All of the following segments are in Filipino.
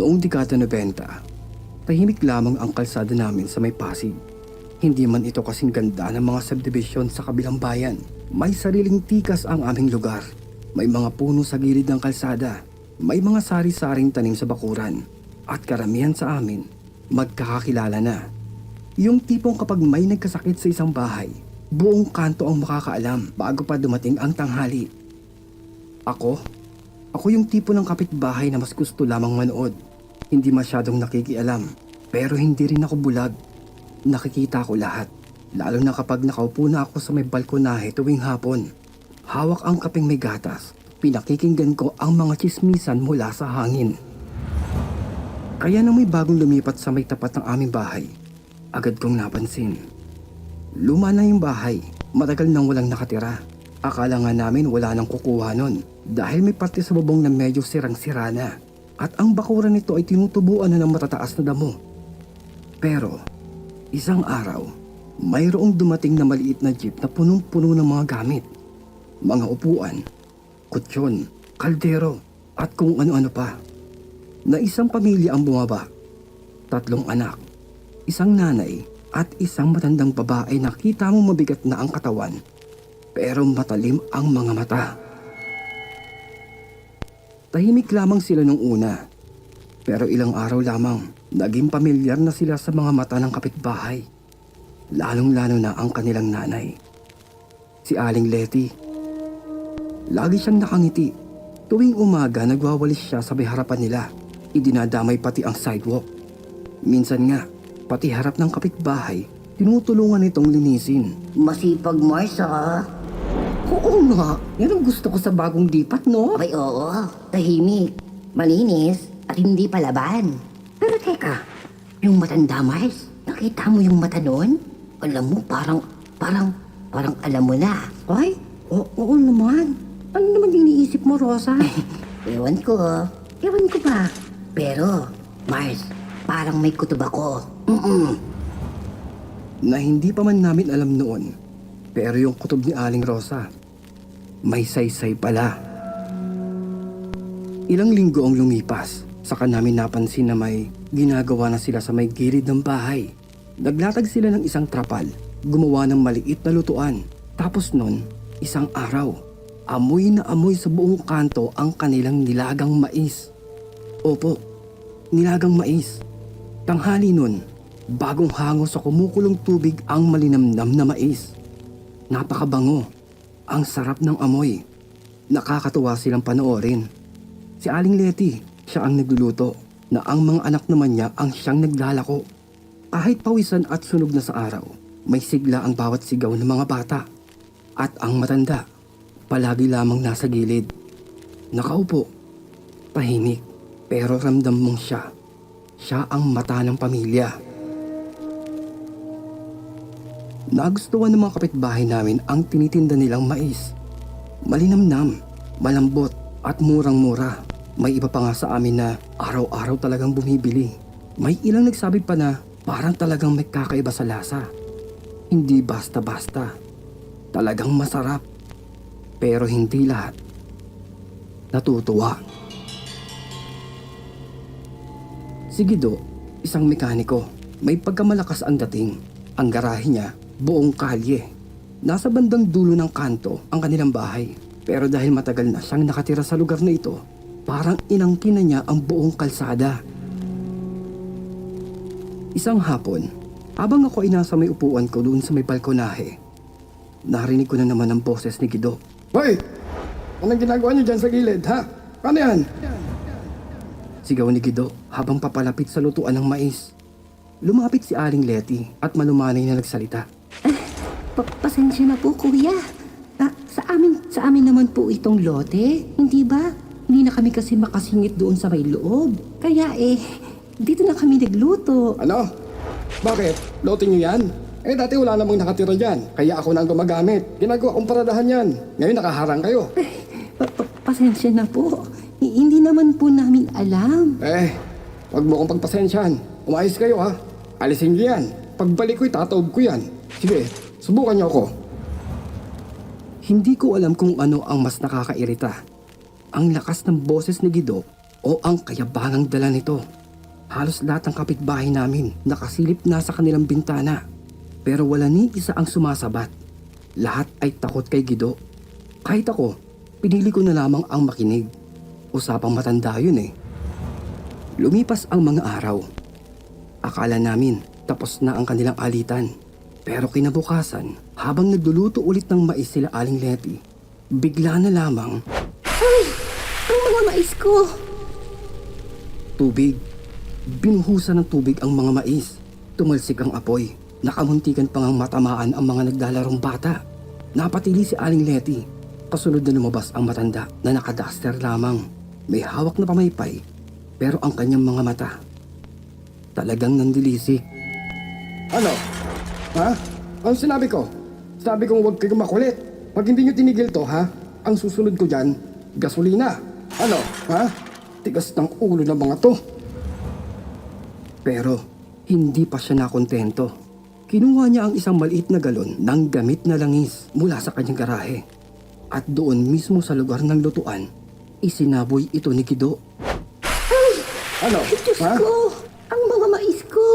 Noong dekada 90, tahimik lamang ang kalsada namin sa may Pasig. Hindi man ito kasing ganda ng mga subdivision sa kabilang bayan. May sariling tikas ang aming lugar. May mga puno sa gilid ng kalsada. May mga sari-saring tanim sa bakuran. At karamihan sa amin, magkakakilala na. Yung tipong kapag may nagkasakit sa isang bahay, buong kanto ang makakaalam bago pa dumating ang tanghali. Ako yung tipo ng kapitbahay na mas gusto lamang manood. Hindi masyadong nakikialam, pero hindi rin ako bulag. Nakikita ko lahat, lalo na kapag nakaupo na ako sa may balkonahe tuwing hapon. Hawak ang kapeng may gatas, pinakikinggan ko ang mga tsismisan mula sa hangin. Kaya nang may bagong lumipat sa may tapat ng aming bahay, agad kong napansin. Luma na yung bahay, matagal nang walang nakatira. Akala nga namin wala nang kukuha nun dahil may parte sa bubong na medyo sirang-sira na at ang bakuran nito ay tinutubuan na ng matataas na damo. Pero isang araw, mayroong dumating na maliit na jeep na punong-puno ng mga gamit. Mga upuan, kutsyon, kaldero at kung ano-ano pa. Na isang pamilya ang bumaba. 3 anak, isang nanay at isang matandang babae na kita mo mabigat na ang katawan. Pero matalim ang mga mata. Tahimik lamang sila nung una. Pero ilang araw lamang, naging pamilyar na sila sa mga mata ng kapitbahay. Lalong-lalo na ang kanilang nanay. Si Aling Letty. Lagi siyang nakangiti. Tuwing umaga, nagwawalis siya sa may harapan nila. Idinadamay pati ang sidewalk. Minsan nga, pati harap ng kapitbahay, tinutulungan nitong linisin. Masipag, Mars, ah. Oo nga, yan ang gusto ko sa bagong dipat, no? Abay, oo. Tahimik, malinis, at hindi palaban. Pero teka, yung matanda, Mars, nakita mo yung mata nun? Alam mo, parang alam mo na. Ay, oo naman. Ano naman iniisip mo, Rosa? Ewan ko ba? Pero, Mars, parang may kutob ako. Na hindi pa man namin alam noon. Pero yung kutob ni Aling Rosa, may saysay pala. Ilang linggo ang lumipas, saka namin napansin na may ginagawa na sila sa may gilid ng bahay. Naglatag sila ng isang trapal, gumawa ng maliit na lutuan. Tapos nun, isang araw, amoy na amoy sa buong kanto ang kanilang nilagang mais. Opo, nilagang mais. Tanghali nun, bagong hango sa kumukulong tubig ang malinamnam na mais. Napakabango. Ang sarap ng amoy. Nakakatuwa silang panoorin. Si Aling Letty, siya ang nagluluto, na ang mga anak naman niya ang siyang naglalako. Kahit pawisan at sunog na sa araw, may sigla ang bawat sigaw ng mga bata. At ang matanda, palagi lamang nasa gilid. Nakaupo, tahimik, pero ramdam mong siya. Siya ang mata ng pamilya. Nagustuhan ng mga kapitbahay namin ang tinitinda nilang mais. Malinamnam, malambot at murang-mura. May iba pa nga sa amin na araw-araw talagang bumibili. May ilang nagsabi pa na parang talagang may kakaiba sa lasa. Hindi basta-basta. Talagang masarap. Pero hindi lahat natutuwa. Si Guido, isang mekaniko. May pagkamalakas ang dating. Ang garahe niya, buong kalye. Nasa bandang dulo ng kanto ang kanilang bahay. Pero dahil matagal na siyang nakatira sa lugar na ito, parang inangkin na niya ang buong kalsada. Isang hapon, habang ako ay nasa may upuan ko doon sa may balkonahe, narinig ko na naman ang boses ni Guido. Hoy! Anong ginagawa niyo dyan sa gilid, ha? Paano yan? Sigaw ni Guido habang papalapit sa lutuan ng mais. Lumapit si Aling Letty at malumanay na nagsalita. Pasensya na po, kuya. Sa amin naman po itong lote, hindi ba? Hindi na kami kasi makasingit doon sa may loob. Kaya dito na kami nagluto. Ano? Bakit? Lote niyo yan? Dati wala namang nakatira dyan. Kaya ako na ang gumagamit. Ginagawa kong paradahan yan. Ngayon nakaharang kayo. Pasensya na po. Hindi naman po namin alam. Wag mo akong pagpasensyahan. Umayos kayo, ha? Alisin niyo yan. Pagbalik ko, itataob ko yan. Sige, subukan niyo ako. Hindi ko alam kung ano ang mas nakakairita. Ang lakas ng boses ni Guido o ang kayabangang dala nito. Halos lahat ng kapitbahay namin nakasilip na sa kanilang bintana. Pero wala ni isa ang sumasabat. Lahat ay takot kay Gido. Kahit ako, pinili ko na lamang ang makinig. Usapang matanda yun eh. Lumipas ang mga araw. Akala namin tapos na ang kanilang alitan. Pero kinabukasan, habang nagluluto ulit ng mais sila Aling Leti, bigla na lamang Ang mga mais ko! tubig. Binuhusan ng tubig ang mga mais. Tumalsik ang apoy. Nakamuntikan pang ang matamaan ang mga naglalarong bata. Napatili si Aling Leti. Kasunod na lumabas ang matanda na nakadaster lamang. May hawak na pamaypay, pero ang kanyang mga mata talagang nandilisik. Ano? Ha? Ang sinabi ko? Sabi kong huwag kayong makulit. Pag hindi nyo tinigil to, ha? Ang susunod ko dyan, gasolina. Ano? Ha? Tigas ng ulo ng mga to. Pero hindi pa siya nakontento. Kinuha niya ang isang maliit na galon ng gamit na langis mula sa kanyang garahe. At doon mismo sa lugar ng lutuan, isinaboy ito ni Gido. Ano? Diyos Ha? ko! Ang mga mais ko!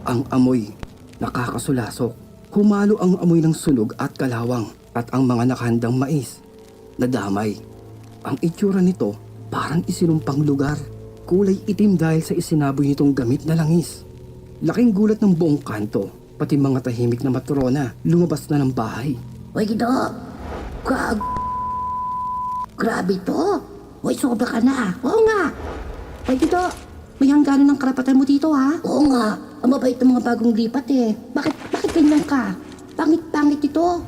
Ang amoy, nakakasulasok. Humalo ang amoy ng sunog at kalawang at ang mga nakahandang mais. Nadamay. Ang itsura nito parang isinumpang lugar. Kulay itim dahil sa isinaboy nitong gamit na langis. Laking gulat ng buong kanto, pati mga tahimik na matrona lumabas na ng bahay. Hoy, Gido! Grabe to! Hoy, sobra ka na! Oo nga! Hoy, Gido! May hangganan ng karapatan mo dito, ha? Oo nga! Ang mabait ng mga bagong lipat, eh. Bakit ganyan ka? Pangit-pangit ito!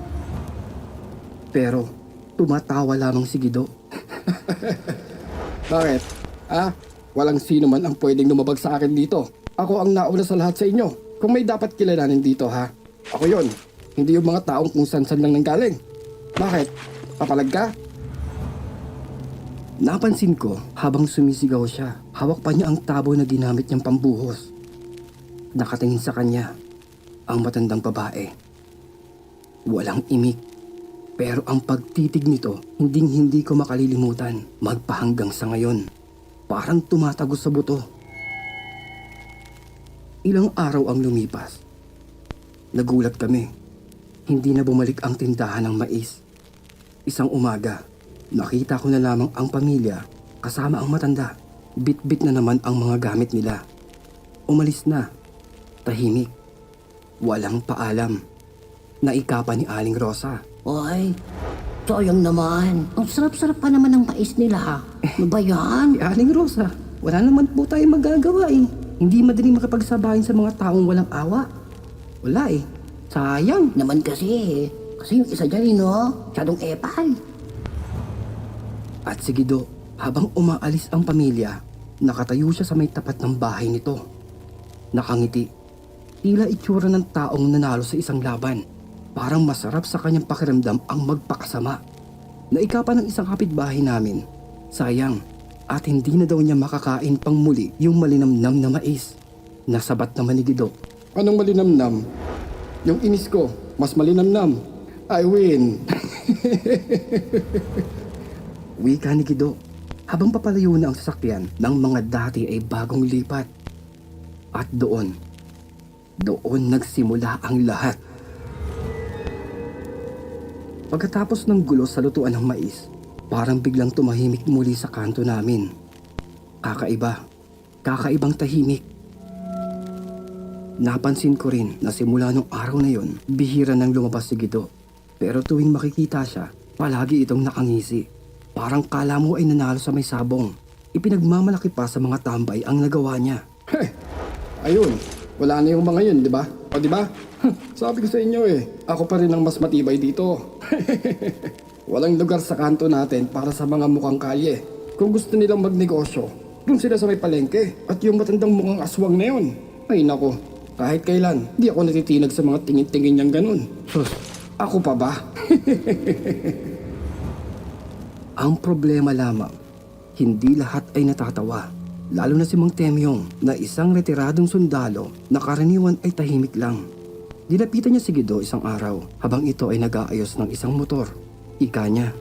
Pero tumatawa lamang si Gido. Bakit? Ha? Walang sino man ang pwedeng lumabag sa akin dito. Ako ang nauna sa lahat sa inyo. Kung may dapat kilalanin dito, ha? Ako yon. Hindi yung mga taong kung san-san lang nanggaling. Bakit? Papalag ka? Napansin ko habang sumisigaw siya, hawak pa niya ang tabo na ginamit niyang pambuhos. Nakatingin sa kanya ang matandang babae. Walang imik, pero ang pagtitig nito hindi ko makalilimutan magpahanggang sa ngayon. Parang tumatagos sa buto. Ilang araw ang lumipas. Nagulat kami. Hindi na bumalik ang tindahan ng mais. Isang umaga, nakita ko na lamang ang pamilya kasama ang matanda. Bit-bit na naman ang mga gamit nila. Umalis na. Tahimik. Walang paalam. Naikapan ni Aling Rosa. Hoy, sayang naman. Ang sarap-sarap pa naman ng mais nila, ha? Ano ba yan? Aling Rosa, wala naman po tayong magagawa eh. Hindi madaling makipagsabayin sa mga taong walang awa. Wala eh. Sayang. Naman kasi, kasi yung isa dyan, no? Masyadong epal. At si Gido, habang umaalis ang pamilya, nakatayo siya sa may tapat ng bahay nito. Nakangiti. Tila itsura ng taong nanalo sa isang laban. Parang masarap sa kanyang pakiramdam ang magpakasama. Naikapan ng isang kapitbahay namin. Sayang, at hindi na daw niya makakain pang muli yung malinamnam na mais. Nasabat naman ni Gido. Anong malinamnam? Yung inis ko, mas malinamnam. I win. Wika ni Gido, habang papalayo na ang sasakyan ng mga dati ay bagong lipat. At doon nagsimula ang lahat. Pagkatapos ng gulo sa lutuan ng mais, parang biglang tumahimik muli sa kanto namin. Kakaibang tahimik. Napansin ko rin na simula nung araw na yon, bihira nang lumabas si Gido. Pero tuwing makikita siya, palagi itong nakangisi. Parang kala mo ay nanalo sa may sabong. Ipinagmamalaki pa sa mga tambay ang nagawa niya. Ayun, wala na yung mga yun, di ba? O di ba? Sabi ko sa inyo eh, ako pa rin ang mas matibay dito. Walang lugar sa kanto natin para sa mga mukhang kalye. Kung gusto nilang magnegosyo, dun sila sa may palengke. At yung matandang mukhang aswang na yun, ay nako, kahit kailan, di ako natitinag sa mga tingin-tingin niyang ganun. Sus, Ako pa ba? ang problema lamang, hindi lahat ay natatawa. Lalo na si Mang Temyong na isang retiradong sundalo na karaniwan ay tahimik lang. Dilapitan niya si Gido isang araw habang ito ay nag-aayos ng isang motor. Ika niya.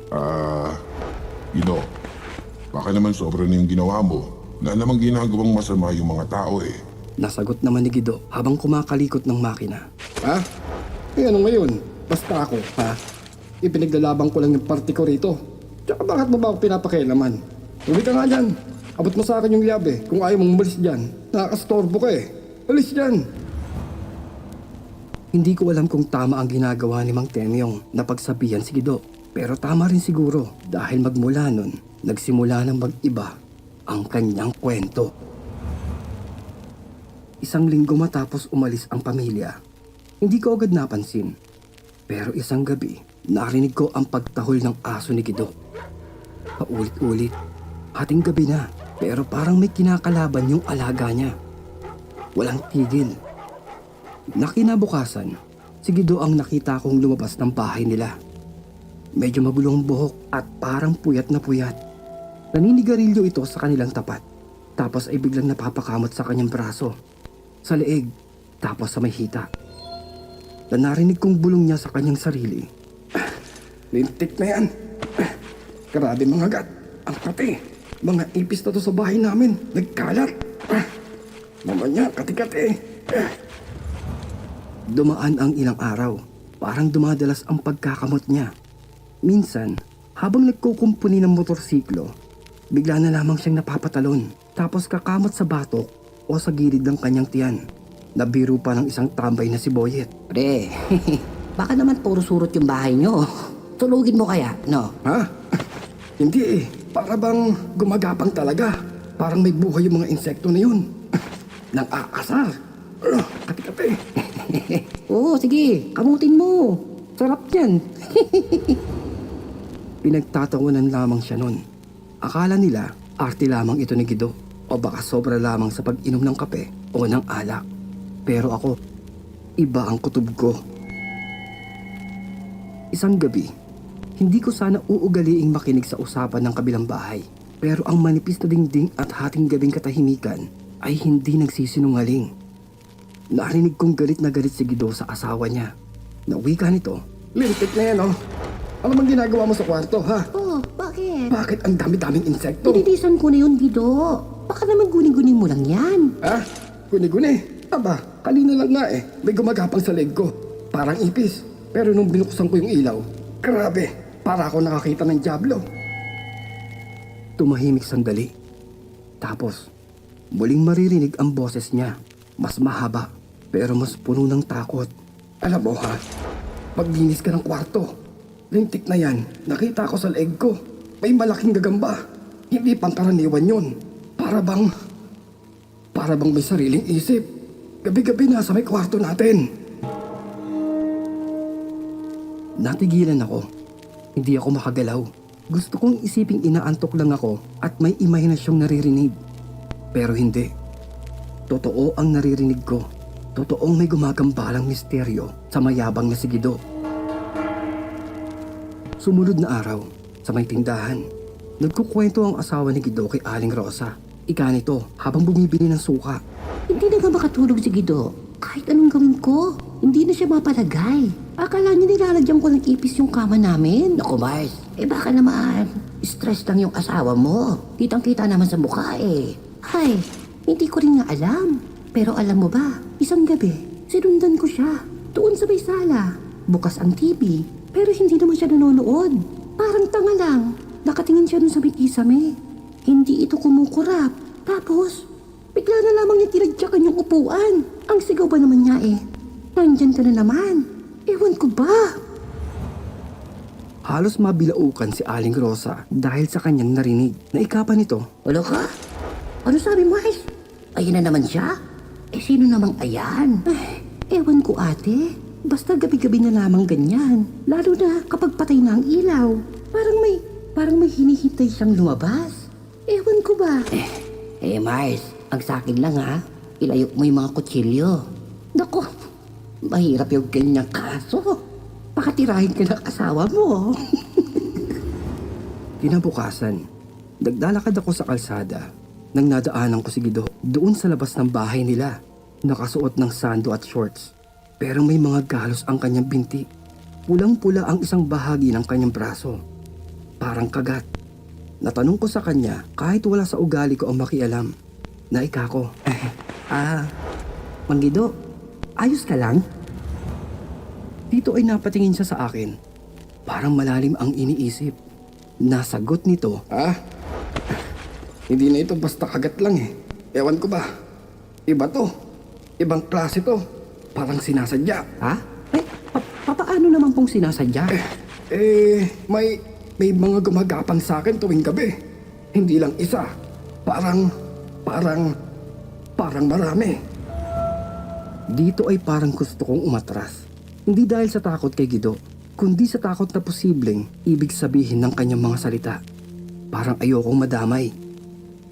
You know, Baka naman sobra na yung ginawa mo. Wala namang ginagawang masama yung mga tao eh. Nasagot naman ni Guido habang kumakalikot ng makina. Ha? Eh ano ngayon? Basta ako, ha? Ipinaglalaban ko lang yung party ko rito. Tsaka bakit mo ba ako pinapakialaman? Tuloy ka nga dyan. Abot mo sa akin yung lab eh. Kung ayaw mong umalis dyan. Nakakastorbo ka eh. Alis dyan. Hindi ko alam kung tama ang ginagawa ni Mang Temyong na pagsabihan si Guido. Pero tama rin siguro dahil magmula nun, nagsimula ng mag-iba ang kanyang kwento. Isang linggo matapos umalis ang pamilya, hindi ko agad napansin. Pero isang gabi, narinig ko ang pagtahol ng aso ni Guido. Paulit-ulit, hating gabi na, pero parang may kinakalaban yung alaga niya. Walang tigil. Nakinabukasan, si Guido ang nakita kong lumabas ng bahay nila. Medyo magulong buhok at parang puyat na puyat. Naninigarilyo ito sa kanilang tapat. Tapos ay biglang napapakamot sa kanyang braso, sa leeg, tapos sa may hita. Na narinig kong bulong niya sa kanyang sarili. Lintik na yan. Grabe mga gat. Ang kati. Mga ipis na to sa bahay namin. Nagkalat. Mamanya, kati-kati. Dumaan ang ilang araw. Parang dumadalas ang pagkakamot niya. Minsan, habang nagkukumpuni ng motorsiklo, bigla na lamang siyang napapatalon. Tapos kakamot sa batok o sa gilid ng kanyang tiyan. Nabiro pa ng isang tambay na si Boyet. Pre, baka naman puro surot yung bahay nyo. Tulugin mo kaya, no? Ha? Hindi eh. Para bang gumagapang talaga. Parang may buhay yung mga insekto na yun. Nang aasar. Kati-kati. Oo, sige, kamutin mo. Sarap yan. Pinagtatawanan lamang siya nun. Akala nila, arte lamang ito ni Guido o baka sobra lamang sa pag-inom ng kape o ng alak. Pero ako, iba ang kutob ko. Isang gabi, hindi ko sana uugaliing makinig sa usapan ng kabilang bahay. Pero ang manipis na dingding at hating gabing katahimikan ay hindi nagsisinungaling. Narinig kong galit na galit si Guido sa asawa niya. Na wika nito, Lintik na yan oh. Ano bang ginagawa mo sa kwarto ha? Oh, bakit? Bakit ang dami-daming insekto? Pinitisan ko na yun, Guido. Baka naman guni-guni mo lang yan. Ha? Guni-guni? Aba, kanina lang nga eh. May gumagapang sa leg ko. Parang ipis. Pero nung binuksan ko yung ilaw, grabe, para ako nakakita ng diablo. tumahimik sandali. Tapos, muling maririnig ang boses niya. Mas mahaba, pero mas puno ng takot. Alam mo ha, paglinis ka ng kwarto, lintik na yan, nakita ko sa leeg ko. May malaking gagamba. Hindi pangkaraniwan yun. Para bang may sariling isip. Gabi-gabi nasa may kwarto natin. Natigilan ako. Hindi ako makagalaw. Gusto kong isiping inaantok lang ako at may imahinasyong naririnig. Pero hindi. Totoo ang naririnig ko. Totoong may gumagambalang misteryo sa mayabang na si Guido. Sumunod na araw, sa may tindahan, nagkukwento ang asawa ni Guido kay Aling Rosa. Ika nito habang bumibili ng suka. Hindi na nga makatulog si Guido. Kahit anong gawin ko, hindi na siya mapalagay. Akala niya nilalagyan ko ng ipis yung kama namin. Naku, Mars, baka naman, stress lang yung asawa mo. Kitang-kita naman sa mukha eh. Ay, hindi ko rin nga alam. Pero alam mo ba, isang gabi, sinundan ko siya. Doon sa may sala. Bukas ang TV, pero hindi naman siya nanonood. Parang tanga lang. Nakatingin siya dun sa may kisame. Hindi ito kumukurap. Tapos, bigla na lamang niya tinadyakan yung upuan. Ang sigaw ba naman niya eh? Nandyan ka na naman. Ewan ko ba? Halos mabilaukan si Aling Rosa dahil sa kanyang narinig. Naikapan nito. Wala ka? Ano sabi mo, Ais? Ayan na naman siya? Sino namang ayan? Ewan ko, ate. Basta gabi-gabi na lamang ganyan. Lalo na kapag patay na ang ilaw. Parang may hinihintay siyang lumabas. Ewan ko ba? Mars, ang sakin lang ha. Ilayok mo yung mga kutsilyo. Naku, mahirap yung ganyang kaso. Pakatirahin ka ng asawa mo. Kinabukasan, naglalakad ako sa kalsada nang nadaanan ko si Guido doon sa labas ng bahay nila. Nakasuot ng sando at shorts. Pero may mga galos ang kanyang binti. Pulang-pula ang isang bahagi ng kanyang braso. Parang kagat. Natanong ko sa kanya kahit wala sa ugali ko ang makialam. Naika ko. Manggido, ayos ka lang? Dito ay napatingin siya sa akin. Parang malalim ang iniisip. Nasagot nito. Hindi na ito basta kagat lang eh. Ewan ko ba? Iba to. Ibang klase to. Parang sinasadya. Ha? Papaano naman pong sinasadya? May mga gumagapang sa akin tuwing gabi. Hindi lang isa. Parang marami. Dito ay parang gusto kong umatras. Hindi dahil sa takot kay Guido, kundi sa takot na posibleng ibig sabihin ng kanyang mga salita. Parang ayokong madamay.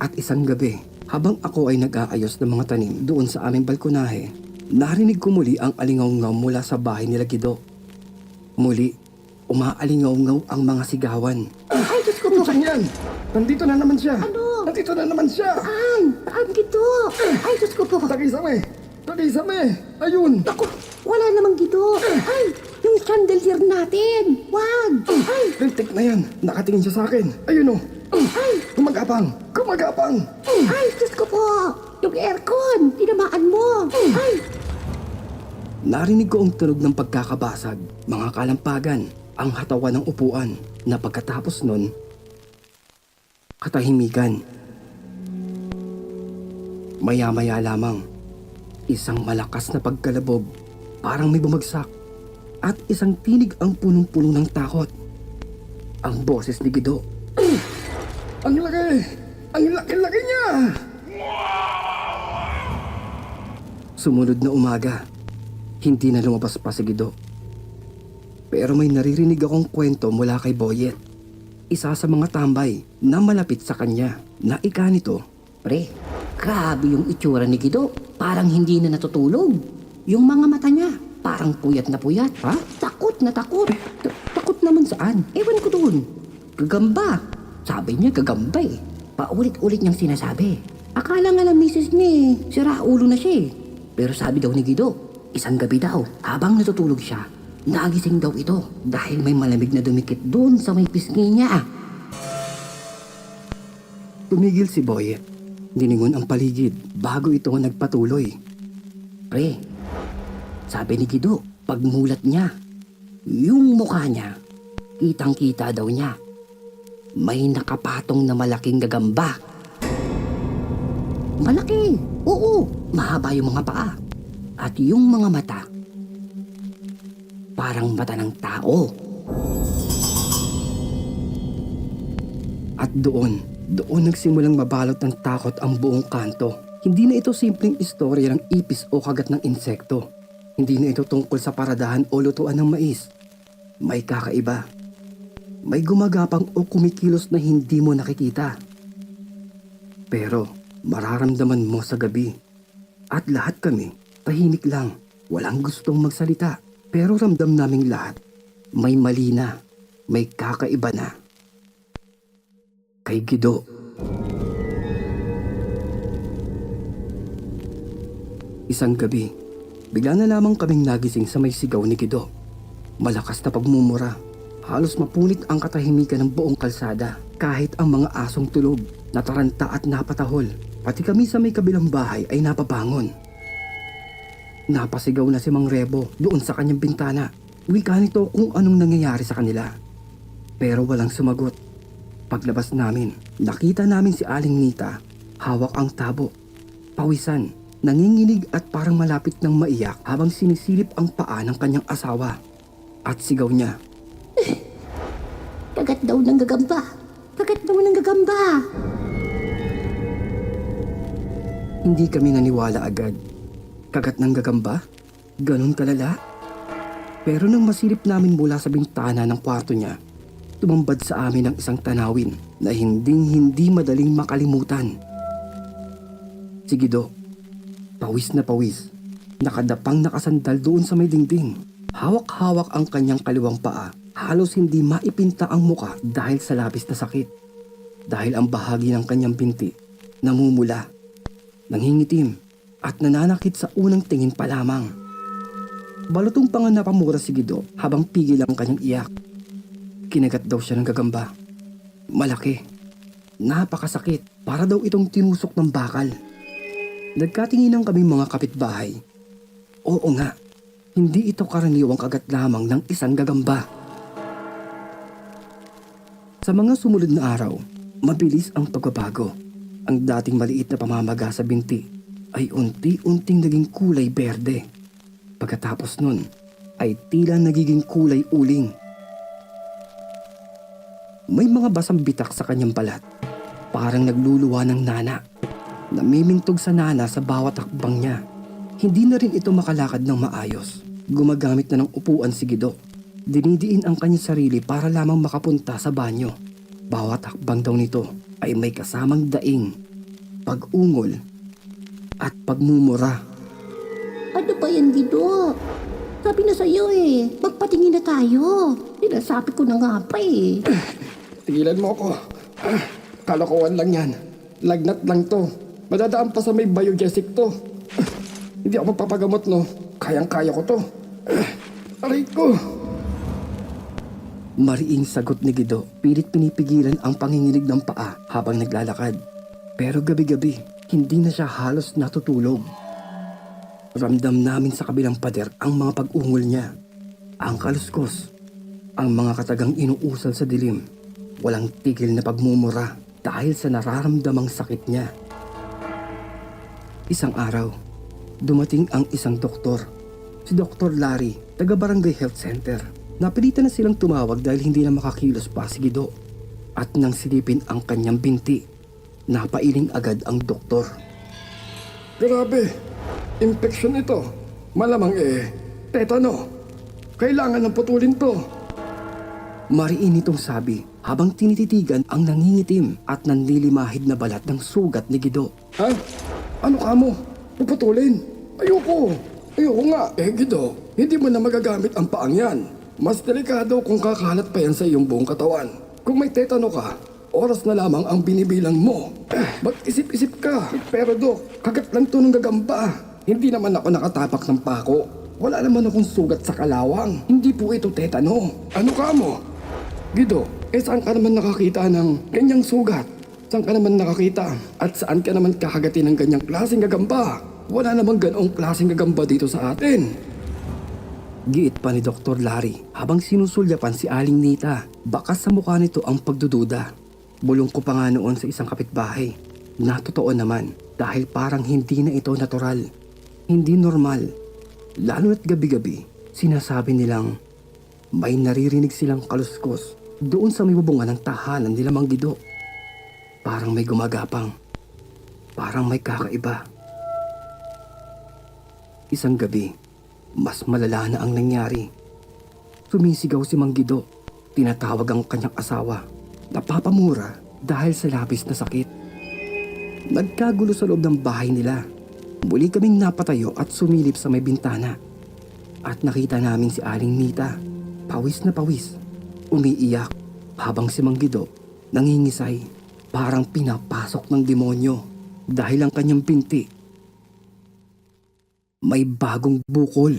At isang gabi, habang ako ay nag-aayos ng mga tanim doon sa aming balkonahe, narinig ko muli ang alingaw-ngaw mula sa bahay nila Guido. Muli, umaalingaw-ngaw ang mga sigawan. Ay, Diyos ko po! Saan yan? Nandito na naman siya. Ano? Nandito na naman siya. Saan? Saan Gido? Ay, Diyos ko po! Takisame. Ayun. Ako, wala namang Gido! Ay, yung chandelier natin! Wag! Ay! Lintik na yan. Nakatingin siya sa akin. Ayun oh. Ay! Gumagapang. Ay, Diyos ko po! Yung aircon! Tinamaan mo! Ay! Narinig ko ang tunog ng pagkakabasag, mga kalampagan, ang hatawan ng upuan, na pagkatapos nun, katahimikan. Maya-maya lamang, isang malakas na pagkalabog, parang may bumagsak, at isang tinig ang punong-puno ng takot. Ang boses ni Guido. Ang laki niya. Sumunod na umaga, hindi na lumabas pa si Guido. Pero may naririnig akong kwento mula kay Boyet, isa sa mga tambay na malapit sa kanya, na ika nito. Pre, grabe yung itsura ni Gido. Parang hindi na natutulog. Yung mga mata niya, parang puyat na puyat. Ha? Takot na takot. Takot naman saan? Ewan ko doon. Gagamba. Sabi niya gagamba eh. Paulit-ulit niyang sinasabi. Akala nga lang misis niya eh. Sira ulo na siya eh. Pero sabi daw ni Gido, isang gabi daw, habang natutulog siya, nagising daw ito dahil may malamig na dumikit doon sa may pisngi niya. Tumigil si Boyet. Diningon ang paligid bago ito nagpatuloy. Pre, sabi ni Gido, pagmulat niya, yung mukha niya, kitang-kita daw niya. May nakapatong na malaking gagamba. Malaki, oo, mahaba yung mga paa. At yung mga mata, parang mata ng tao. At doon nagsimulang mabalot ng takot ang buong kanto. Hindi na ito simpleng istorya ng ipis o kagat ng insekto. Hindi na ito tungkol sa paradahan o lutuan ng mais. May kakaiba. May gumagapang o kumikilos na hindi mo nakikita. Pero mararamdaman mo sa gabi. At lahat kami, tahimik lang. Walang gustong magsalita. Pero ramdam naming lahat. May mali na. May kakaiba na. Kay Guido. Isang gabi, bigla na lamang kaming nagising sa may sigaw ni Guido. Malakas na pagmumura. Halos mapunit ang katahimikan ng buong kalsada. Kahit ang mga asong tulog, nataranta at napatahol. Pati kami sa may kabilang bahay ay napabangon. Napasigaw na si Mang Rebo doon sa kanyang bintana. Wika nito kung anong nangyayari sa kanila. Pero walang sumagot. Paglabas namin, nakita namin si Aling Nita. Hawak ang tabo. Pawisan, nanginginig at parang malapit ng maiyak habang sinisilip ang paa ng kanyang asawa. At sigaw niya. Kagat daw ng gagamba. Kagat daw ng gagamba. Hindi kami naniwala agad. Kagat ng gagamba? Ganon kalala? Pero nang masilip namin mula sa bintana ng kwarto niya, tumambad sa amin ang isang tanawin na hindi madaling makalimutan. Si Guido, pawis na pawis, nakadapang nakasandal doon sa may dingding. Hawak-hawak ang kanyang kaliwang paa, halos hindi maipinta ang muka dahil sa labis na sakit. Dahil ang bahagi ng kanyang binti, namumula, nangingitim, at nananakit sa unang tingin pa lamang. Balotong pa nga napamura si Guido habang pigil ang kanyang iyak. Kinagat daw siya ng gagamba. Malaki, Napakasakit, para daw itong tinusok ng bakal. Nagkatinginan kami mga kapitbahay. Oo nga, hindi ito karaniwang kagat lamang ng isang gagamba. Sa mga sumunod na araw, mabilis ang pagbabago. Ang dating maliit na pamamaga sa binti ay unti-unting naging kulay berde. Pagkatapos nun, ay tila nagiging kulay uling. May mga basang bitak sa kanyang balat. Parang nagluluwa ng nana. Namimintog sa nana sa bawat hakbang niya. Hindi na rin ito makalakad ng maayos. Gumagamit na ng upuan si Gido. Dinidiin ang kanyang sarili para lamang makapunta sa banyo. Bawat hakbang daw nito ay may kasamang daing, pag-ungol, at pagmumura. Ano ba yan, Gido? Sabi na sa'yo magpatingin na tayo. Sinasabi ko na nga pa Tigilan mo ako. Kalokohan lang yan. Lagnat lang to. Madadaan pa sa may biogesic to. Hindi ako magpapagamot, no? Kayang-kaya ko to. Aray ko. Mariing sagot ni Gido, pilit pinipigilan ang panginginig ng paa habang naglalakad. Pero gabi-gabi, hindi na siya halos natutulog. Ramdam namin sa kabilang pader ang mga pag-ungol niya. Ang kaluskos, ang mga katagang inuusal sa dilim. Walang tigil na pagmumura dahil sa nararamdamang sakit niya. Isang araw, dumating ang isang doktor. Si Dr. Larry, taga-barangay health center. Napilitan na silang tumawag dahil hindi na makakilos pa si Gido. At nang silipin ang kanyang binti, napailing agad ang doktor. Grabe. Infeksyon ito. Malamang tetano. Kailangan ng putulin to. Mariin itong sabi habang tinititigan ang nangingitim at nanlilimahid na balat ng sugat ni Gido. Ha? Ano ka mo? Puputulin? Ayoko. Ayoko nga. Gido, hindi mo na magagamit ang paang yan. Mas delikado kung kakalat pa yan sa iyong buong katawan. Kung may tetano ka, oras na lamang ang binibilang mo. Mag-isip-isip ka. Pero Dok, kagat lang to ng gagamba. Hindi naman ako nakatapak ng pako. Wala naman akong sugat sa kalawang. Hindi po ito tetano. Ano ka mo? Gido, saan ka naman nakakita ng ganyang sugat? Saan ka naman nakakita? At saan ka naman kakagatin ng ganyang klaseng gagamba? Wala namang ganoong klaseng gagamba dito sa atin. Giit pa ni Dr. Larry habang sinusulyapan si Aling Nita. Bakas sa mukha nito ang pagdududa. Bulong ko pa nga noon sa isang kapitbahay. Na totoo naman dahil parang hindi na ito natural. Hindi normal. Lalo na't gabi-gabi, sinasabi nilang may naririnig silang kaluskos doon sa may bubungan ng tahanan nila Mang Gido. Parang may gumagapang. Parang may kakaiba. Isang gabi, mas malala na ang nangyari. Sumisigaw si Mang Gido. Tinatawag ang kanyang asawa. Napapamura dahil sa labis na sakit. Nagkagulo sa loob ng bahay nila. Muli kaming napatayo at sumilip sa may bintana. At nakita namin si Aling Nita. Pawis na pawis. Umiiyak habang si Mang Gido nangingisay. Parang pinapasok ng demonyo dahil ang kanyang binti may bagong bukol.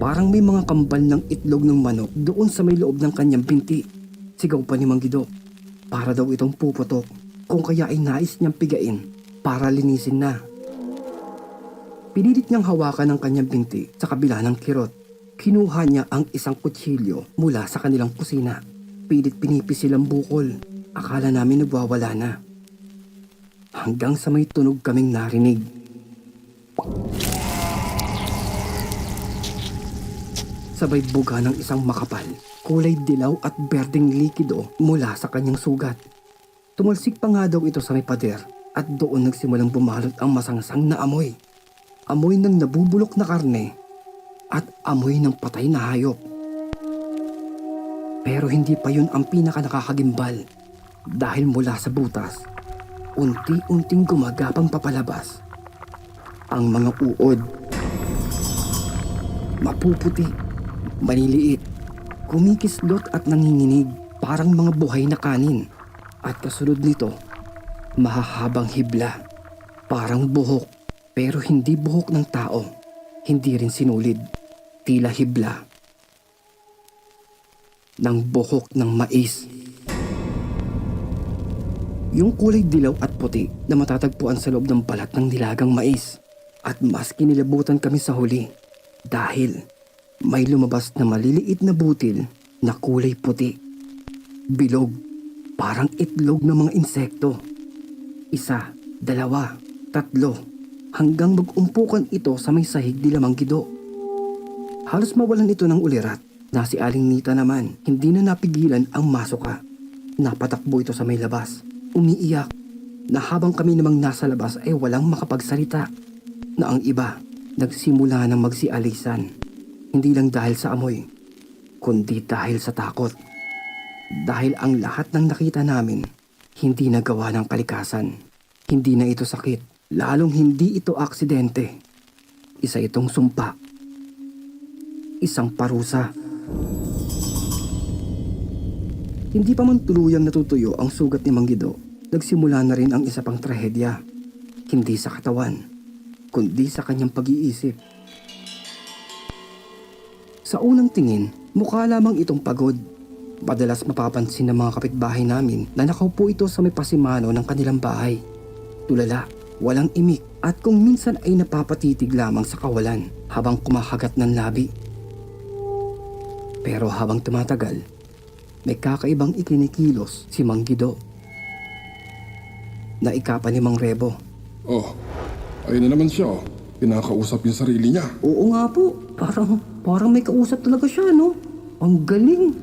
Parang may mga kambal ng itlog ng manok doon sa may loob ng kanyang binti. Sigaw pa ni Mang Gido. Para daw itong puputok, kung kaya ay nais niyang pigain para linisin na. Pinilit niyang hawakan ang kanyang binti sa kabila ng kirot. Kinuha niya ang isang kutsilyo mula sa kanilang kusina. Pilit pinipisil ang bukol. Akala namin nagwawala na. Hanggang sa may tunog kaming narinig. Sabay buga ng isang makapal, kulay dilaw at berdeng likido mula sa kanyang sugat. Tumalsik pa nga daw ito sa may pader at doon nagsimulang bumalot ang masangsang na amoy. Amoy ng nabubulok na karne at amoy ng patay na hayop. Pero hindi pa yun ang pinaka nakakagimbal dahil mula sa butas, unti-unting gumagapang papalabas ang mga uod. Mapuputi, maliliit, kumikislot at nanginginig parang mga buhay na kanin. At kasunod nito, mahahabang hibla, parang buhok pero hindi buhok ng tao, hindi rin sinulid, tila hibla ng buhok ng mais. Yung kulay dilaw at puti na matatagpuan sa loob ng balat ng nilagang mais. At mas kinilabutan kami sa huli dahil may lumabas na maliliit na butil na kulay puti. Bilog, parang itlog ng mga insekto. Isa, dalawa, tatlo, hanggang mag-umpukan ito sa may sahig ni Manggido. Halos mawalan ito ng ulirat na si Aling Nita naman hindi na napigilan ang masuka. Napatakbo ito sa may labas, umiiyak na habang kami namang nasa labas ay walang makapagsalita. Na ang iba nagsimula ng magsialisan. Hindi lang dahil sa amoy, kundi dahil sa takot. Dahil ang lahat ng nakita namin, hindi nagawa ng kalikasan. Hindi na ito sakit, lalong hindi ito aksidente. Isa itong sumpa. Isang parusa. Hindi pa man tuluyang natutuyo ang sugat ni Manggido, nagsimula na rin ang isa pang trahedya. Hindi sa katawan, kundi sa kanyang pag-iisip. Sa unang tingin, mukha lamang itong pagod. Madalas mapapansin ng mga kapitbahay namin na nakaupo ito sa may pasimano ng kanilang bahay. Tulala, walang imik at kung minsan ay napapatitig lamang sa kawalan habang kumakagat ng labi. Pero habang tumatagal, may kakaibang ikinikilos si Manggido. Naikapan ni Mang Rebo. Oh, ayun na naman siya oh. Pinakausap yung sarili niya. Oo nga po. Parang may kausap talaga siya, no? Ang galing.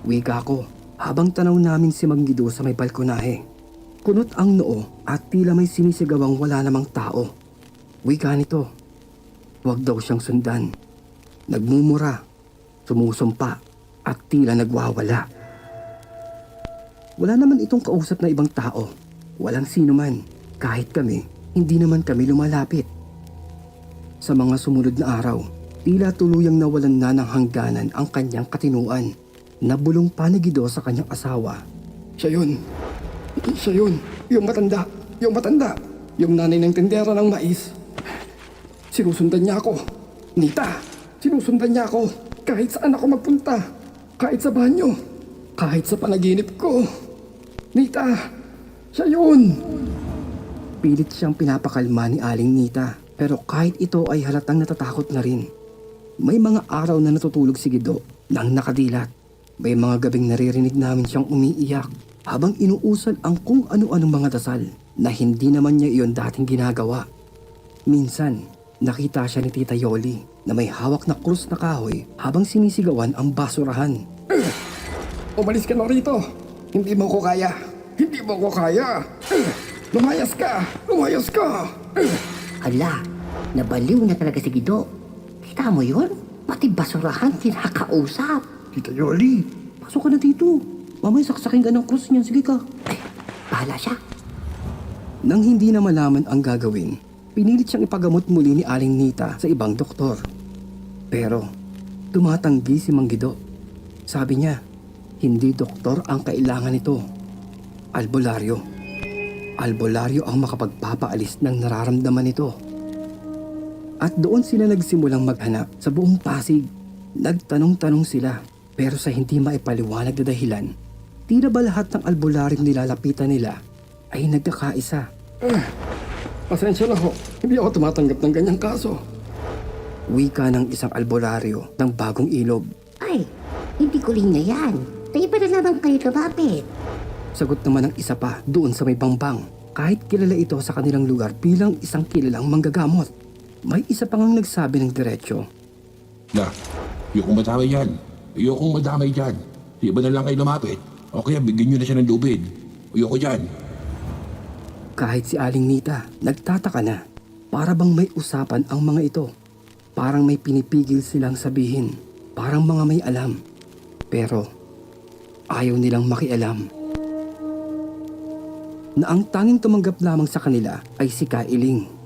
Wika ko habang tanaw namin si Manggido sa may balkonahe. Kunot ang noo at tila may sinisigawang wala namang tao. Wika nito. Huwag daw siyang sundan. Nagmumura, sumusumpa at tila nagwawala. Wala naman itong kausap na ibang tao. Walang sino man. Kahit kami, hindi naman kami lumalapit. Sa mga sumunod na araw, tila tuluyang nawalan na ng hangganan ang kanyang katinuan. Nabulong pa ni Guido sa kanyang asawa. Siya yun. Siya yun. Yung matanda. Yung matanda. Yung nanay ng tendera ng mais. Sinusundan niya ako. Nita, sinusundan niya ako. Kahit saan ako magpunta. Kahit sa banyo. Kahit sa panaginip ko. Nita, siya yun. Pilit siyang pinapakalma ni Aling Nita, pero kahit ito ay halatang natatakot na rin. May mga araw na natutulog si Guido nang nakadilat. May mga gabing naririnig namin siyang umiiyak habang inuusal ang kung ano-anong mga dasal na hindi naman niya iyon dating ginagawa. Minsan, nakita siya ni Tita Yoli na may hawak na krus na kahoy habang sinisigawan ang basurahan. Umalis ka na rito. Hindi mo ko kaya. Hindi mo ko kaya. Lumayas ka. Lumayas ka. Hala, nabaliw na talaga si Guido. Kita mo yun? Pati basurahan kinakausap. Tita Yoli, pasok ka na dito. Mamay saksakin ka ng krus niyan. Sige ka. Ay, bahala siya. Nang hindi na malaman ang gagawin, pinilit siyang ipagamot muli ni Aling Nita sa ibang doktor. Pero, tumatanggi si Manggido. Sabi niya, hindi doktor ang kailangan nito. Albularyo. Albularyo ang makapagpapaalis ng nararamdaman nito. At doon sila nagsimulang maghanap sa buong Pasig. Nagtanong-tanong sila, pero sa hindi maipaliwanag na dahilan, tila ba lahat ng albularyong nilalapitan nila ay nagkakaisa. Pasensya na ho. Hindi ako tumatanggap ng ganyang kaso. Wika ng isang albularyo ng bagong ilog. Ay, hindi ko linya yan. Tayo pa na naman kayo lumapit. Sagot naman ng isa pa doon sa may bangbang. Kahit kilala ito sa kanilang lugar bilang isang kilalang manggagamot. May isa pa ngang nagsabi ng diretsyo. Na, ayokong madamay dyan. Ayokong madamay dyan. Di ba na lang kayo lumapit? O kaya bigyan nyo na siya ng lubid. Ayoko dyan. Kahit si Aling Nita, nagtataka na. Para bang may usapan ang mga ito. Parang may pinipigil silang sabihin. Parang mga may alam. Pero, ayaw nilang makialam. Na ang tanging tumanggap lamang sa kanila ay si Kailing.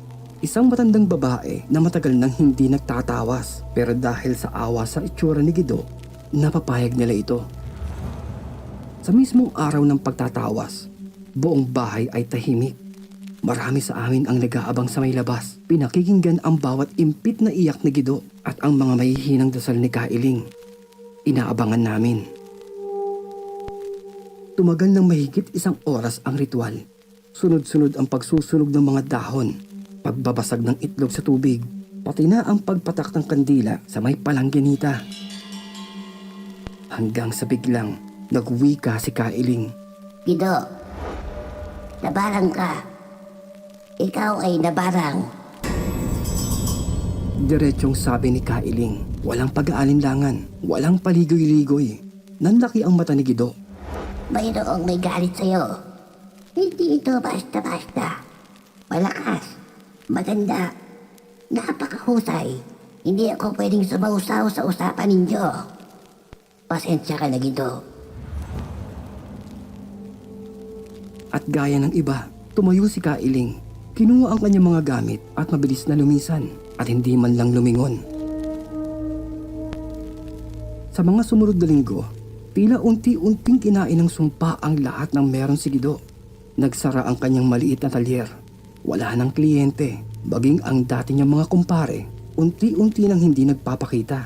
Isang matandang babae na matagal nang hindi nagtatawas. Pero dahil sa awa sa itsura ni Guido, napapayag nila ito. Sa mismong araw ng pagtatawas, buong bahay ay tahimik. Marami sa amin ang nag-aabang sa may labas. Pinakikinggan ang bawat impit na iyak ni Guido at ang mga mahihinang dasal ni Kailing. Inaabangan namin. Tumagal ng mahigit 1 oras ang ritual. Sunod-sunod ang pagsusunog ng mga dahon, pagbabasag ng itlog sa tubig, pati na ang pagpatak ng kandila sa may palangganita. Hanggang sa biglang nagwika si Kailing. Gido, nabarang ka. Ikaw ay nabarang. Diretsong sabi ni Kailing, walang pag-aalinlangan, walang paligoy-ligoy. Nanlaki ang mata ni Gido. Mayroong may galit sa'yo. Hindi ito basta-basta. Malakas, maganda, napakahusay. Hindi ako pwedeng sumausaw sa usapan ninyo. Pasensya ka na, Gido. At gaya ng iba, tumayo si Kailing. Kinuha ang kanyang mga gamit at mabilis na lumisan at hindi man lang lumingon. Sa mga sumunod na linggo, tila unti-unting kinain ng sumpa ang lahat ng meron si Gido. Nagsara ang kanyang maliit na talyer. Wala nang kliyente, baging ang dati niyang mga kumpare, unti-unti nang hindi nagpapakita.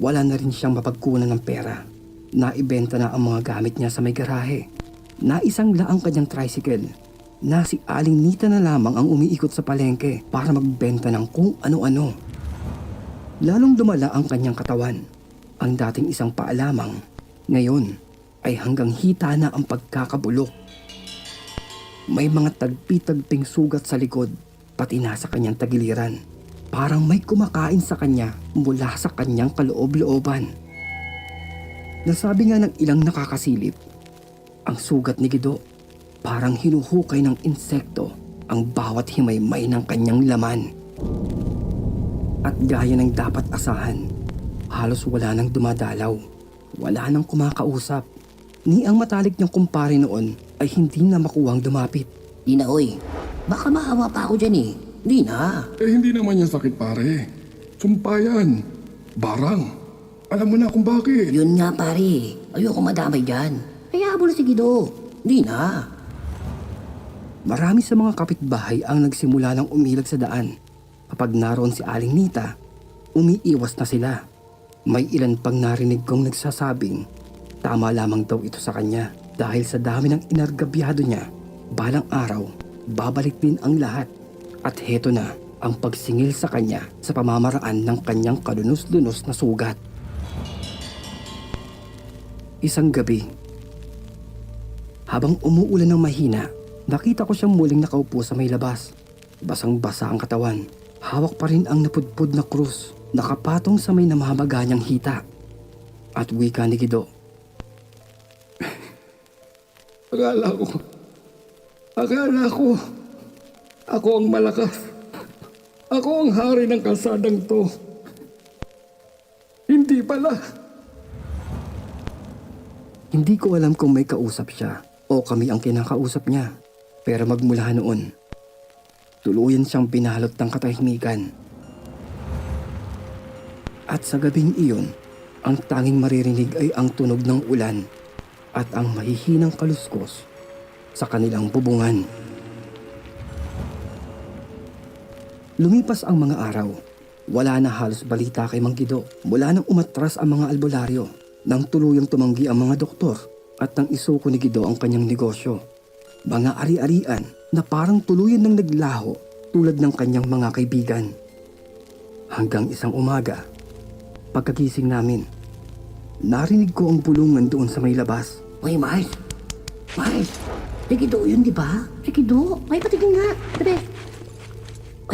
Wala na rin siyang mapagkunan ng pera. Naibenta na ang mga gamit niya sa may garahe. Naisangla ang kanyang tricycle. Na si Aling Nita na lamang ang umiikot sa palengke para magbenta ng kung ano-ano. Lalong lumala ang kanyang katawan. Ang dating isang paa lamang, ngayon ay hanggang hita na ang pagkakabulok. May mga tagpi-tagping sugat sa likod, pati na sa kanyang tagiliran. Parang may kumakain sa kanya mula sa kanyang kaloob-looban. Nasabi nga ng ilang nakakasilip, ang sugat ni Gido parang hinuhukay ng insekto ang bawat himaymay ng kanyang laman. At gaya ng dapat asahan, halos wala nang dumadalaw, wala nang kumakausap. Ni ang matalik niyang kumpare noon ay hindi na makuwang dumapit. Di na, oy. Baka maawa pa ako dyan eh. Di na. Hindi naman yan sakit pare. Sumpa yan. Barang. Alam mo na kung bakit. Yun nga pare. Ayoko madamay dyan. Kaya mo na si Gido. Di na. Marami sa mga kapitbahay ang nagsimula ng umilag sa daan. Kapag naroon si Aling Nita, umiiwas na sila. May ilan pang narinig kong nagsasabing, tama lamang daw ito sa kanya dahil sa dami ng inargabyado niya. Balang araw, babalik din ang lahat. At heto na ang pagsingil sa kanya sa pamamaraan ng kanyang kalunos-lunos na sugat. Isang gabi, habang umuulan ng mahina, nakita ko siyang muling nakaupo sa may labas. Basang-basa ang katawan. Hawak pa rin ang napudpud na krus, nakapatong sa may namamaga niyang hita. At wika ni Gido, Akala ko, ako ang malakas. Ako ang hari ng kalsadang to. Hindi pala. hindi ko alam kung may kausap siya o kami ang kinakausap niya. Pero magmula noon, tuluyan siyang pinalot ng katahimikan. At sa gabing iyon, ang tanging maririnig ay ang tunog ng ulan at ang mahihinang kaluskos sa kanilang bubungan. Lumipas ang mga araw. Wala na halos balita kay Mang Gido mula nang umatras ang mga albularyo, nang tuluyang tumanggi ang mga doktor at nang isuko ni Gido ang kanyang negosyo. Mga ari-arian na parang tuluyan ng naglaho tulad ng kanyang mga kaibigan. Hanggang isang umaga, pagkagising namin, narinig ko ang bulungan doon sa may labas. Uy, Mars. Mars. Si Gido yun, di ba? Si Gido. Ay, patigin nga. Tabi.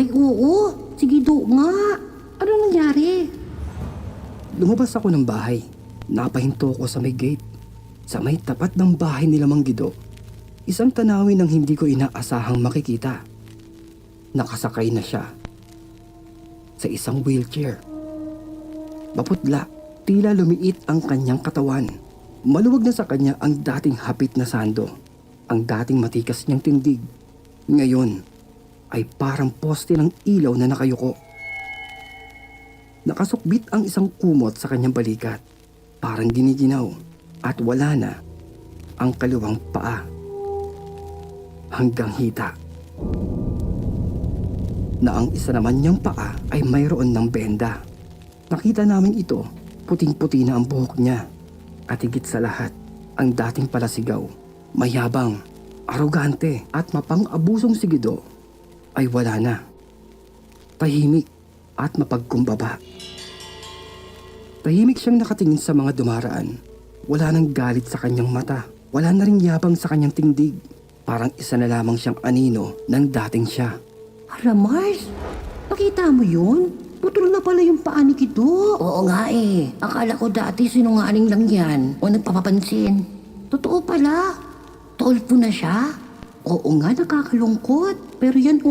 Ay, oo. Si Gido nga. Ano nangyari? Lumabas ako ng bahay. Napahinto ko sa may gate. Sa may tapat ng bahay nila Mang Gido, isang tanawin ang hindi ko inaasahang makikita. Nakasakay na siya sa isang wheelchair. Maputla, tila lumiit ang kanyang katawan. Maluwag na sa kanya ang dating hapit na sando, ang dating matikas niyang tindig. Ngayon ay parang poste ng ilaw na nakayuko. Nakasukbit ang isang kumot sa kanyang balikat, parang giniginaw, at wala na ang kaliwang paa hanggang hita. Na ang isa naman niyang paa ay mayroon ng benda. Nakita namin ito, puting-puti na ang buhok niya. At higit sa lahat, Ang dating palasigaw, mayabang, arogante at mapang-abusong si Gido ay wala na. Tahimik at mapagkumbaba. Tahimik siyang nakatingin sa mga dumaraan. Wala nang galit sa kanyang mata. Wala na ring yabang sa kanyang tindig. Parang isa na lamang siyang anino ng dating siya. Hala, Mars, nakita mo yun? Putol na pala yung paa ni Gido. Oo nga eh. Akala ko dati sinungaling lang yan o nagpapapansin. Totoo pala. Tolpo na siya. Oo nga, nakakalungkot. Pero yan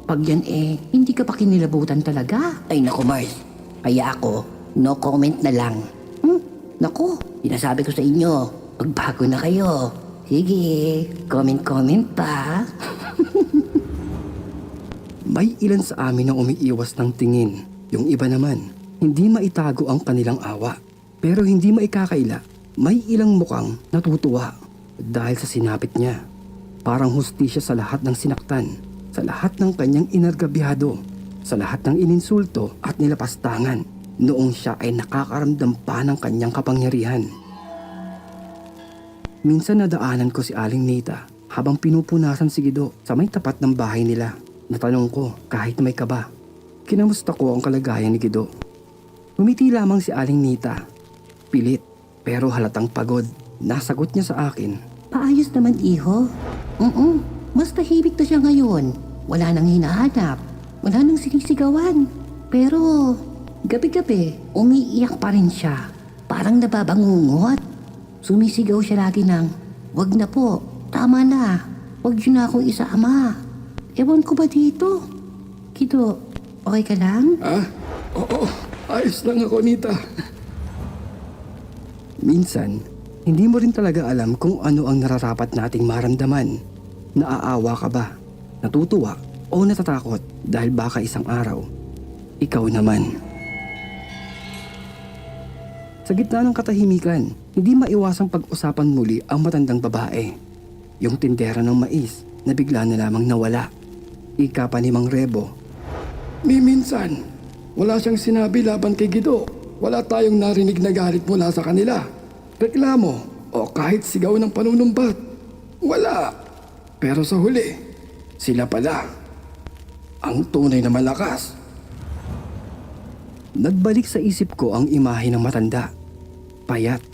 pag yan hindi ka pa kinilabutan talaga. Ay naku Mars, kaya ako, no comment na lang. Naku, Sinasabi ko sa inyo, magbago na kayo. Sige, comment pa. May ilan sa amin ang umiiwas ng tingin. Yung iba naman, hindi maitago ang kanilang awa. Pero hindi maikakaila, may ilang mukhang natutuwa dahil sa sinapit niya. Parang hustisya sa lahat ng sinaktan, sa lahat ng kanyang inargabihado, sa lahat ng ininsulto at nilapastangan noong siya ay nakakaramdam pa ng kanyang kapangyarihan. Minsan nadaanan ko si Aling Nita habang pinupunasan si Gido sa may tapat ng bahay nila. Natanong ko kahit may kaba. Kinamusta ko ang kalagayan ni Gido. Umiti lamang si Aling Nita. Pilit pero halatang pagod. Nasagot niya sa akin. paayos naman, iho. Mas tahimik na siya ngayon. Wala nang hinahanap. Wala nang sinisigawan. Pero gabi-gabi, umiiyak pa rin siya. Parang nababangungot. Sumisigaw siya lagi ng, "Wag na po, tama na. Wag niyo na akong isama." Ewan ko ba dito? Kido, okay ka lang? Oo, ayos lang ako, Nita. Minsan, hindi mo rin talaga alam kung ano ang nararapat nating maramdaman. Naaawa ka ba? Natutuwa? O natatakot dahil baka isang araw, ikaw naman. Sa gitna ng katahimikan, hindi maiwasang pag-usapan muli ang matandang babae. Yung tindera ng mais na bigla na lamang nawala. Ika pa ni Mang Rebo. Minsan, wala siyang sinabi laban kay Gido. Wala tayong narinig na galit mula sa kanila. Reklamo o kahit sigaw ng panunumbat. Wala. Pero sa huli, sila pala ang tunay na malakas. Nagbalik sa isip ko ang imahe ng matanda. Payat,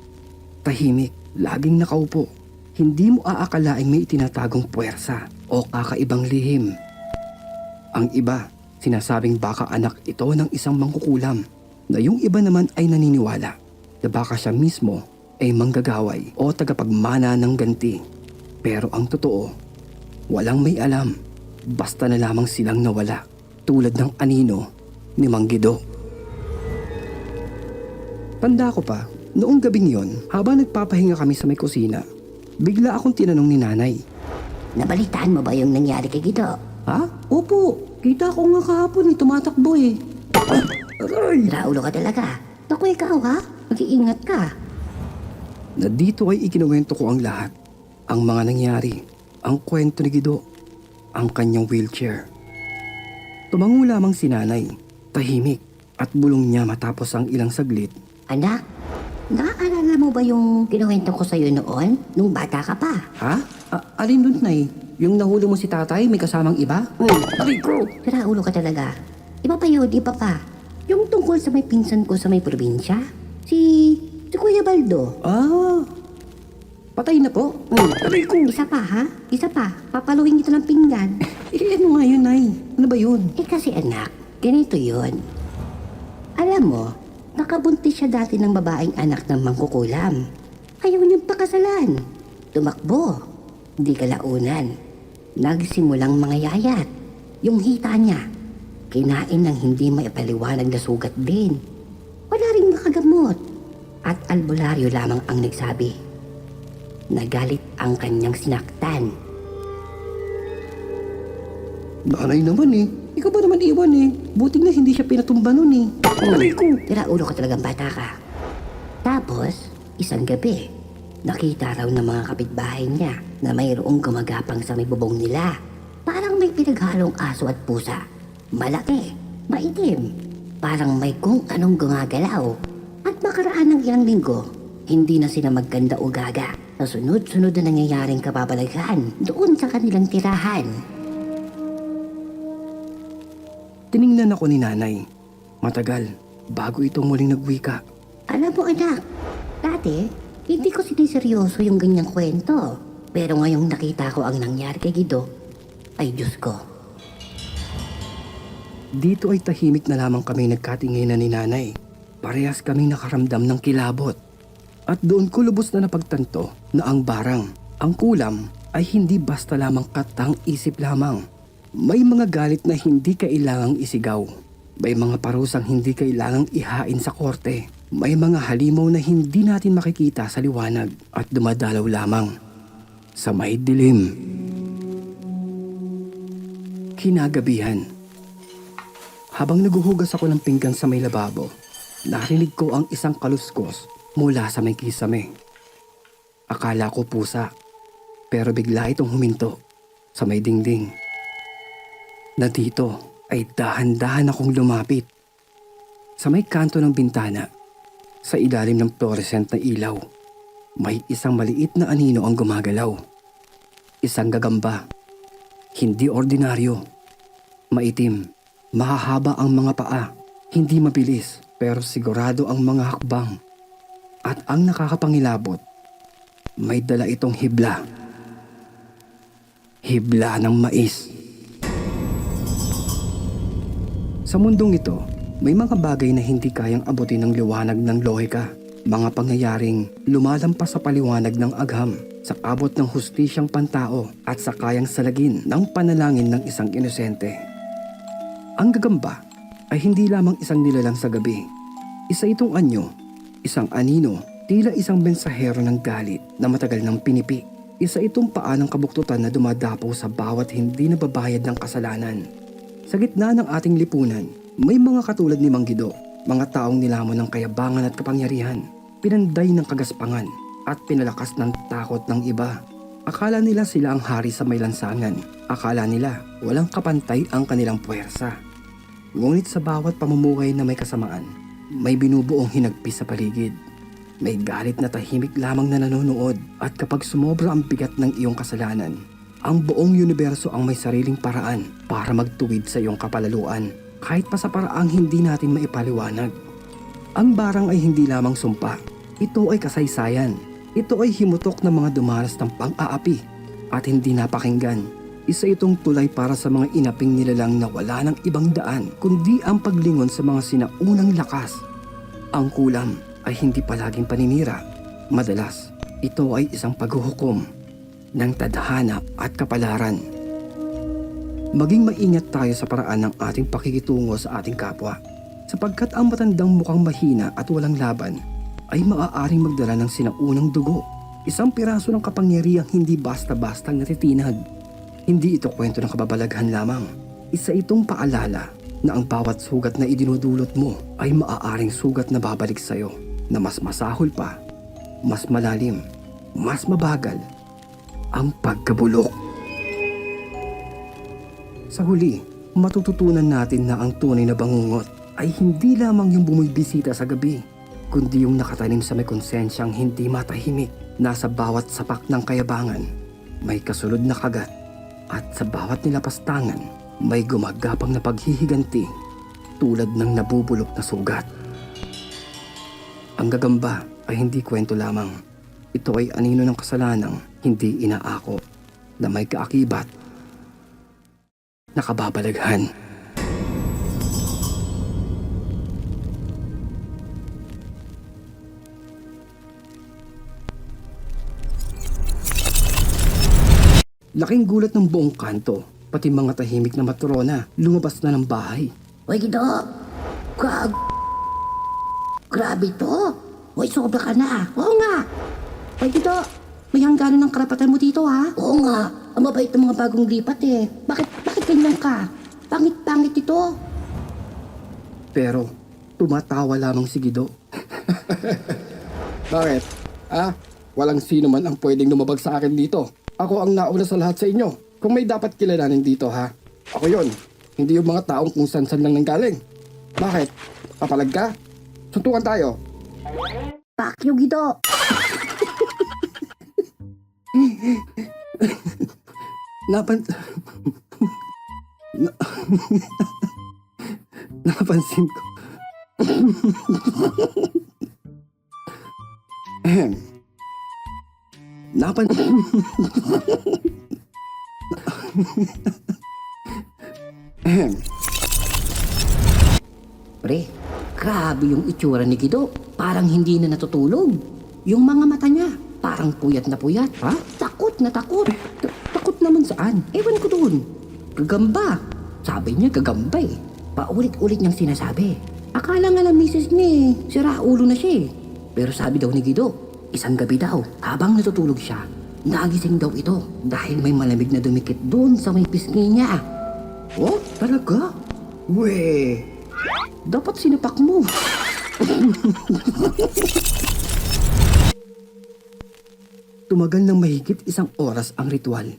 tahimik, laging nakaupo. Hindi mo aakalaing may itinatagong puwersa o kakaibang lihim. Ang iba, sinasabing baka anak ito ng isang mangkukulam, na yung iba naman ay naniniwala na baka siya mismo ay manggagaway o tagapagmana ng ganti. Pero ang totoo, walang may alam, basta na lamang silang nawala, tulad ng anino ni Mang Gido. Tanda ko pa, noong gabing yon, habang nagpapahinga kami sa may kusina, bigla akong tinanong ni nanay. Nabalitaan mo ba yung nangyari kay Gido? Ha? Opo, kita ko nga kahapon tumatakbo eh. Raulo ka talaga. Naku, ikaw ha? Mag-iingat ka. Na dito ay ikinuwento ko ang lahat. Ang mga nangyari, ang kwento ni Gido, ang kanyang wheelchair. Tumango lamang si nanay, tahimik at bulong niya matapos ang ilang saglit. Anak, naaalala mo ba yung kinuwento ko sa'yo noon, nung bata ka pa? Ha? Alin dun, Nay? Yung nahuli mo si tatay may kasamang iba? Aray ko! Raulo ka talaga. Iba pa yun, iba pa. Yung tungkol sa may pinsan ko sa may probinsya. Si Kuya Baldo. Patay na po? Aray ko! Isa pa ha? Isa pa. Papaluin ito ng pinggan. Ano nga yun, Nay? Ano ba yun? Kasi anak, ganito yun. Alam mo, nakabuntis siya dati ng babaeng anak ng mangkukulam. Ayaw niyang pakasalan. Tumakbo. Di kalaunan. Nagsimulang mga yayat. Yung hita niya, kinain ng hindi maipaliwanag na sugat din. Wala ring makagamot. At albularyo lamang ang nagsabi. Nagalit ang kanyang sinaktan. Nanay naman eh. Ikaw ba naman iwan eh? Buti na hindi siya pinatumba nun eh. Aray ko! Ulo ka talagang bata ka. Tapos, isang gabi, nakita raw ng mga kapitbahay niya na mayroong gumagapang sa may bubong nila. Parang may pinaghalong aso at pusa. Malaki, maitim. Parang may kung anong gumagalaw. At makaraan ng ilang linggo, hindi na sila magkanda o gaga. sa sunod-sunod na nangyayaring kababalaghan doon sa kanilang tirahan. Tiningnan ako ni nanay. Matagal, bago ito muling nagwika. Alam mo anak, dati hindi ko siniseryoso yung ganyang kwento. Pero ngayong nakita ko ang nangyari kay Guido, ay Diyos ko. Dito ay tahimik na lamang kami nagkatinginan ni nanay. Parehas kaming nakaramdam ng kilabot. At doon ko lubos na napagtanto na ang barang, ang kulam, ay hindi basta lamang katang isip lamang. May mga galit na hindi kailangang isigaw. May mga parusang hindi kailangang ihain sa korte. May mga halimaw na hindi natin makikita sa liwanag at dumadalaw lamang sa may dilim. Kinagabihan. Habang naguhugas ako ng pinggan sa may lababo, narinig ko ang isang kaluskos mula sa may kisame. Akala ko pusa, pero bigla itong huminto sa may dingding. Na dito ay dahan-dahan akong lumapit. Sa may kanto ng bintana, sa ilalim ng fluorescent na ilaw, may isang maliit na anino ang gumagalaw. Isang gagamba, hindi ordinaryo. Maitim, mahahaba ang mga paa, hindi mabilis pero sigurado ang mga hakbang. At ang nakakapangilabot, may dala itong hibla. Hibla ng mais. Sa mundong ito, may mga bagay na hindi kayang abutin ng liwanag ng lohika. Mga pangyayaring lumalampas sa paliwanag ng agham, sa abot ng hustisyang pantao at sa kayang salagin ng panalangin ng isang inosente. Ang gagamba ay hindi lamang isang nilalang sa gabi. Isa itong anyo, isang anino, tila isang mensahero ng galit na matagal ng pinipi. Isa itong paa ng kabuktutan na dumadapo sa bawat hindi nababayad ng kasalanan. Sa gitna ng ating lipunan, may mga katulad ni Mang Guido, mga taong nilamon ng kayabangan at kapangyarihan, pinanday ng kagaspangan at pinalakas ng takot ng iba. Akala nila sila ang hari sa may lansangan. Akala nila walang kapantay ang kanilang puwersa. Ngunit sa bawat pamumuhay na may kasamaan, may binubuong hinagpis sa paligid. May galit na tahimik lamang na nanonood at kapag sumobra ang bigat ng iyong kasalanan, ang buong universo ang may sariling paraan para magtuwid sa iyong kapalaluan kahit pa sa paraang hindi natin maipaliwanag. Ang barang ay hindi lamang sumpa. Ito ay kasaysayan. Ito ay himutok ng mga dumaras ng pang-aapi at hindi napakinggan. Isa itong tulay para sa mga inaping nilalang na wala ng ibang daan kundi ang paglingon sa mga sinaunang lakas. Ang kulam ay hindi palaging paninira. Madalas, ito ay isang paghuhukom ng tadhana at kapalaran. Maging maingat tayo sa paraan ng ating pakikitungo sa ating kapwa, sapagkat ang matandang mukhang mahina at walang laban ay maaaring magdala ng sinaunang dugo. Isang piraso ng kapangyarihang hindi basta-bastang natitinag. Hindi ito kwento ng kababalaghan lamang. Isa itong paalala na ang bawat sugat na idinudulot mo ay maaaring sugat na babalik sa'yo, na mas masahol pa, mas malalim, mas mabagal ang pagkabulok. Sa huli, matututunan natin na ang tunay na bangungot ay hindi lamang yung bumibisita sa gabi, kundi yung nakatanim sa may konsensyang hindi matahimik. Nasa bawat sapak ng kayabangan, may kasunod na kagat, at sa bawat nilapastangan, may gumagapang na paghihiganti tulad ng nabubulok na sugat. Ang gagamba ay hindi kwento lamang. Ito ay anino ng kasalanang hindi inaako na may kaakibat na kababalaghan. Laking gulat ng buong kanto, pati mga tahimik na matrona lumabas na ng bahay. Uy, Guido! Grabe to! Uy, sobra ka na! Oo nga! Ay, Guido, may hangganan ng karapatan mo dito, ha? Oo nga! Ang mabait ng mga bagong lipat eh. Bakit ganyan ka? Pangit-pangit ito. Pero tumatawa lamang si Guido. Bakit? Walang sino man ang pwedeng lumabag sa akin dito. Ako ang nauna sa lahat sa inyo. Kung may dapat kilalanin dito ha, ako yon. Hindi yung mga taong kung san-san lang nanggaling. Bakit? Papalag ka? Suntukan tayo. Fuck you, Guido. Napan... Na... Napansin ko. Ahem. Ahem. Pre, grabe yung itsura ni Gido. Parang hindi na natutulog. Yung mga mata niya, parang puyat na puyat. Ha? Takot na takot. Takot naman saan? Ewan ko doon. Gagamba. Sabi niya gagamba eh. Paulit-ulit niyang sinasabi. Akala nga lang misis niya eh. Sira ulo na siya eh. Pero sabi daw ni Gido, isang gabi daw, habang natutulog siya, nagising daw ito dahil may malamig na dumikit doon sa may pisngi niya. Oh, talaga? Weh, dapat sinapak mo. Tumagal ng mahigit 1 oras ang ritual.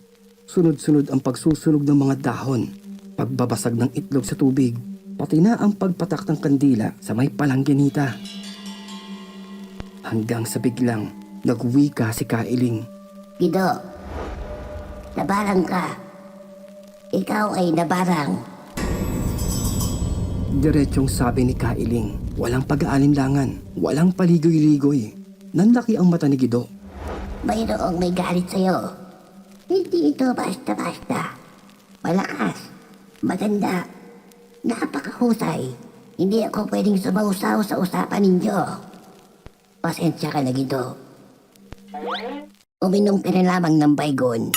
Sunod-sunod ang pagsusunog ng mga dahon, pagbabasag ng itlog sa tubig, pati na ang pagpatak ng kandila sa may palangganita. Hanggang sa biglang, nagwika si Kailing. Gido, nabarang ka. Ikaw ay nabarang. Diretsong sabi ni Kailing, walang pag-aalinlangan, walang paligoy-ligoy. Nanlaki ang mata ni Gido. Mayroong may galit sa'yo. Hindi ito basta-basta. Malakas, maganda, napakahusay. Hindi ako pwedeng sumausaw sa usapan ninyo. Pasensya ka na, Gido. Uminom ka na lamang ng baygon.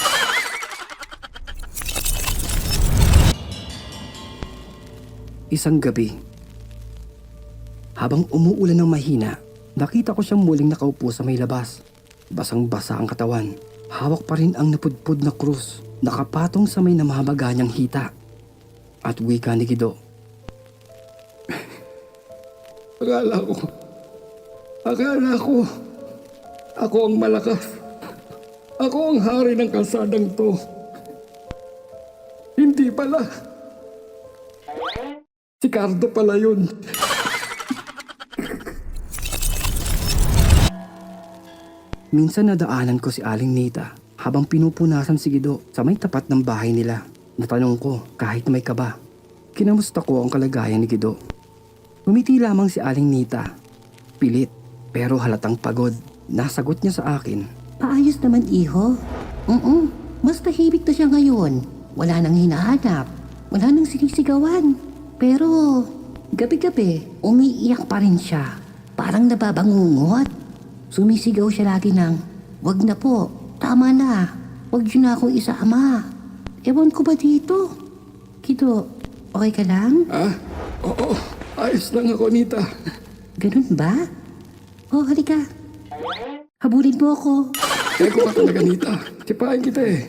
Isang gabi, habang umuulan ng mahina, nakita ko siyang muling nakaupo sa may labas. Basang-basa ang katawan. Hawak pa rin ang napudpud na krus, nakapatong sa may namahabaga niyang hita. At wika ni Gido. Akala ko, ako ang malakas. Ako ang hari ng kalsadang to. Hindi pala. Si Cardo pala yun. Minsan nadaanan ko si Aling Nita habang pinupunasan si Gido sa may tapat ng bahay nila. Natanong ko kahit may kaba. Kinamusta ko ang kalagayan ni Gido. Umiti lamang si Aling Nita. Pilit pero halatang pagod. Nasagot niya sa akin. Paayos naman, iho. Mas tahimik na siya ngayon. Wala nang hinahanap. Wala nang sinisigawan. Pero, gabi-gabi, umiiyak pa rin siya. Parang nababangungot. Sumisigaw siya lagi ng, "Wag na po, tama na. Wag niyo na akong isama." Ewan ko ba dito? Gido, okay ka lang? Oo, ayos lang ako, Nita. Ganun ba? Oh, halika. Habulin mo ako. Eko ka talaga, Nita. Sipain kita eh.